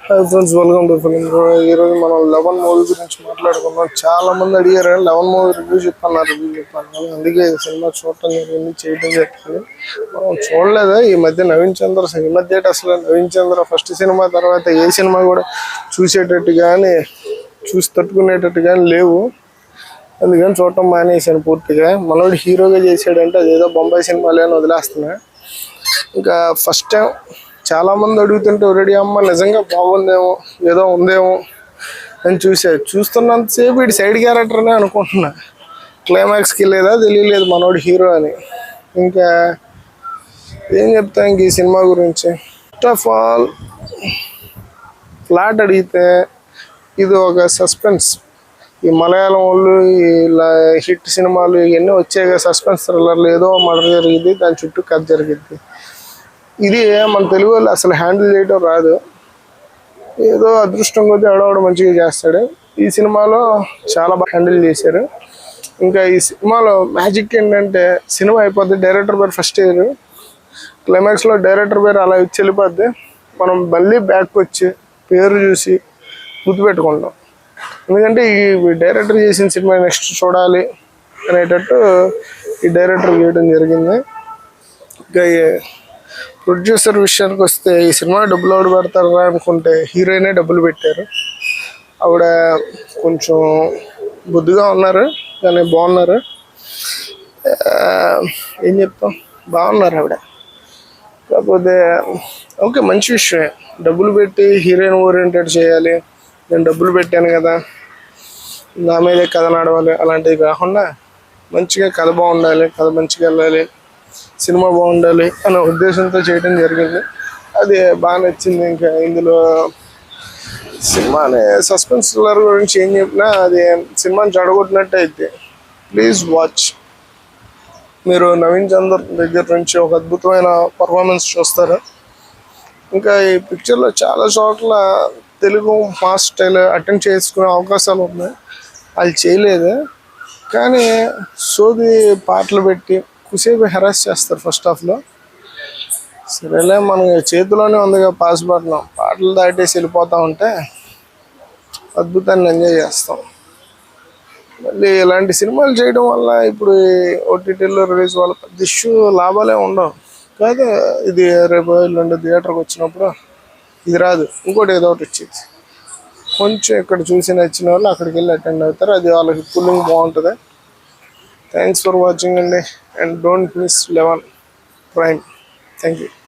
Hi friends, welcome to film. ఈరోజు మనం 11 movie గురించి మాట్లాడుకున్నాం. చాలా మంది అడిగారు 11 మూవీ రివ్యూ చెప్పాను. అందుకే సినిమా చూడటం జరిగింది, చేయడం జరిగింది. మనం చూడలేదా ఈ మధ్య ఈ మధ్య అసలు నవీన్ చంద్ర ఫస్ట్ సినిమా తర్వాత ఏ సినిమా కూడా చూసేటట్టు కానీ చూసి తట్టుకునేటట్టు కానీ లేవు. అందుకని చూడటం మానేసాను పూర్తిగా. మనోడు హీరోగా చేసాడంటే అదేదో బొంబాయి సినిమాలే అని వదిలేస్తున్నా. ఇంకా ఫస్ట్ టైం చాలా మంది అడుగుతుంటే ఆల్రెడీ అమ్మ నిజంగా బాగుందేమో, ఏదో ఉందేమో అని చూస్తున్నంతసేపు ఇటు సైడ్ క్యారెక్టర్ అనే అనుకుంటున్నా. క్లైమాక్స్కి లేదా తెలియలేదు మనోడు హీరో అని. ఇంకా ఏం చెప్తా ఇంక ఈ సినిమా గురించి. ఫస్ట్ ఆఫ్ ఆల్ ఫ్లాట్ అడిగితే ఇది ఒక సస్పెన్స్. ఈ మలయాళం వాళ్ళు ఇలా హిట్ సినిమాలు ఇవన్నీ వచ్చాయి, సస్పెన్స్ థ్రిల్లర్లు. ఏదో మర్డర్ జరిగింది, దాని చుట్టూ కథ జరిగింది. ఇది మన తెలుగు వాళ్ళు అసలు హ్యాండిల్ చేయడం రాదు. ఏదో అదృష్టం కొద్దీ ఆడవాడు మంచిగా చేస్తాడు. ఈ సినిమాలో చాలా బాగా హ్యాండిల్ చేశారు. ఇంకా ఈ సినిమాలో మ్యాజిక్ ఏంటంటే సినిమా అయిపోద్ది, డైరెక్టర్ పేరు ఫస్ట్ ఇయర్, క్లైమాక్స్లో డైరెక్టర్ పేరు అలా ఇచ్చి వెళ్ళిపోద్ది. మనం మళ్ళీ బ్యాక్ వచ్చి పేరు చూసి గుర్తుపెట్టుకుంటాం. ఎందుకంటే ఈ డైరెక్టర్ చేసిన సినిమా నెక్స్ట్ చూడాలి అనేటట్టు ఈ డైరెక్టర్ చేయడం జరిగింది. ఇంకా ప్రొడ్యూసర్ విషయానికి వస్తే ఈ సినిమా డబ్బులు ఆవిడ పెడతారా అనుకుంటే హీరోయినే డబ్బులు పెట్టారు. ఆవిడ కొంచెం బొద్దుగా ఉన్నారు కానీ బాగున్నారు. ఏం చెప్తాం, బాగున్నారు ఆవిడ. కాకపోతే ఓకే, మంచి విషయమే. డబ్బులు పెట్టి హీరోయిన్ ఓరియంటెడ్ చేయాలి. నేను డబ్బులు పెట్టాను కదా, నా మీదే కథ నడవాలి, అలాంటివి కాకుండా మంచిగా కథ బాగుండాలి, కథ మంచిగా వెళ్ళాలి, సినిమా బాగుండాలి అనే ఉద్దేశంతో చేయడం జరిగింది. అది బాగా నచ్చింది. ఇంకా ఇందులో సినిమాని సస్పెన్స్ థ్రిల్లర్ గురించి ఏం చెప్పినా అది సినిమాని చెడగొట్టినట్టు అయితే. Please watch. మీరు నవీన్ చంద్ర దగ్గర నుంచి ఒక అద్భుతమైన పర్ఫార్మెన్స్ చూస్తారు. ఇంకా ఈ పిక్చర్లో చాలా చోట్ల తెలుగు మాస్ స్టైల్ అటెండ్ చేసుకునే అవకాశాలు ఉన్నాయి, అది చేయలేదు. కానీ సోది పాటలు పెట్టి కుసేపు హెరాస్ చేస్తారు ఫస్ట్ హాఫ్లో. సరేలే, మన చేతిలోనే ఉందిగా పాస్ బటన్, పాటలు దాటేసి వెళ్ళిపోతూ ఉంటే అద్భుతాన్ని ఎంజాయ్ చేస్తాం. మళ్ళీ ఇలాంటి సినిమాలు చేయడం వల్ల ఇప్పుడు ఓటీటీలో రిలీజ్ వాళ్ళ పెద్ద ఇష్యూ లాభాలే ఉండవు. కాదు, ఇది రేపు ఎల్లుండి థియేటర్కి వచ్చినప్పుడు ఇది రాదు, ఇంకోటి ఏదో ఒకటి వచ్చేది. కొంచెం ఇక్కడ చూసి నచ్చిన వాళ్ళు అక్కడికి వెళ్ళి అటెండ్ అవుతారు. అది వాళ్ళకి కూలింగ్ బాగుంటుంది. థ్యాంక్స్ ఫర్ వాచింగ్ అండి, and don't miss 11 Prime. Thank you.